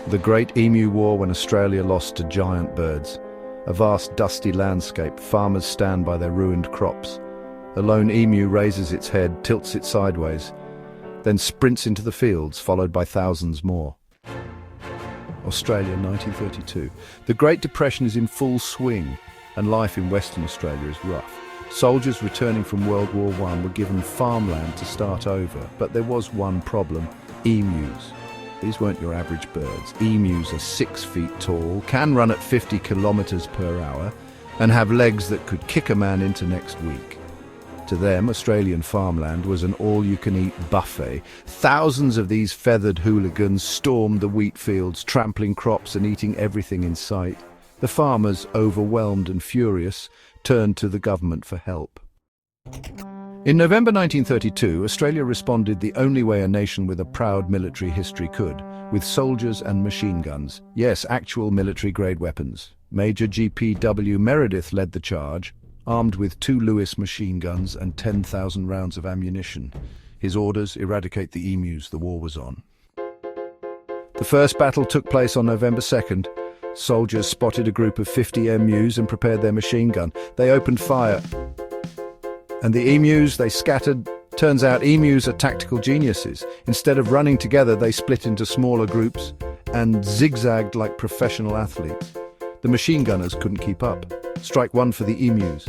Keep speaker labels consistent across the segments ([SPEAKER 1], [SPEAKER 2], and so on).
[SPEAKER 1] The Great EMU War, when Australia lost to giant birds. A vast dusty landscape, farmers stand by their ruined crops. A lone emu raises its head, tilts it sideways, then sprints into the fields, followed by thousands more. Australia, 1932. The Great Depression is in full swing, and life in Western Australia is rough. Soldiers returning from World War I were given farmland to start over, but there was one problem: emus. These weren't your average birds. Emus are 6 feet tall, can run at 50 kilometers per hour, and have legs that could kick a man into next week. To them, Australian farmland was an all-you-can-eat buffet. Thousands of these feathered hooligans stormed the wheat fields, trampling crops and eating everything in sight. The farmers, overwhelmed and furious, turned to the government for help. In November 1932, Australia responded the only way a nation with a proud military history could, with soldiers and machine guns. Yes, actual military-grade weapons. Major G.P.W. Meredith led the charge, armed with 2 Lewis machine guns and 10,000 rounds of ammunition. His orders: eradicate the emus. The war was on. The first battle took place on November 2nd. Soldiers spotted a group of 50 emus and prepared their machine gun. They opened fire. And the emus, they scattered. Turns out emus are tactical geniuses. Instead of running together, they split into smaller groups and zigzagged like professional athletes. The machine gunners couldn't keep up. Strike one for the emus.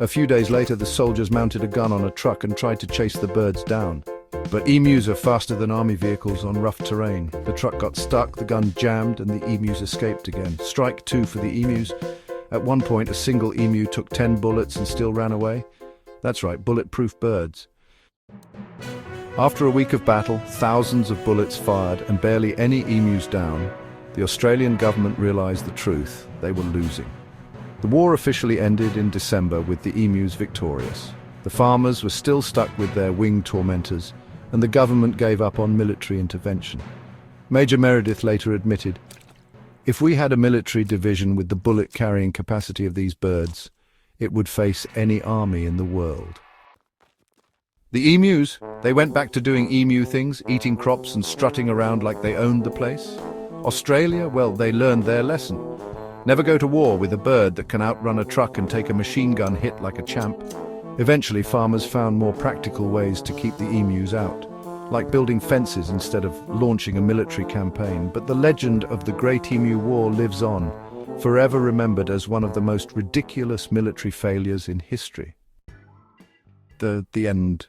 [SPEAKER 1] A few days later, the soldiers mounted a gun on a truck and tried to chase the birds down. But emus are faster than army vehicles on rough terrain. The truck got stuck, the gun jammed, and the emus escaped again. Strike two for the emus. At one point, a single emu took 10 bullets and still ran away. That's right, bulletproof birds. After a week of battle, thousands of bullets fired, and barely any emus down, the Australian government realised the truth: they were losing. The war officially ended in December with the emus victorious. The farmers were still stuck with their winged tormentors, and the government gave up on military intervention. Major Meredith later admitted, "If we had a military division with the bullet-carrying capacity of these birds, it would face any army in the world." The emus, they went back to doing emu things, eating crops and strutting around like they owned the place. Australia, well, they learned their lesson. Never go to war with a bird that can outrun a truck and take a machine gun hit like a champ. Eventually, farmers found more practical ways to keep the emus out, like building fences instead of launching a military campaign. But the legend of the Great EMU War lives on, forever remembered as one of the most ridiculous military failures in history. The end.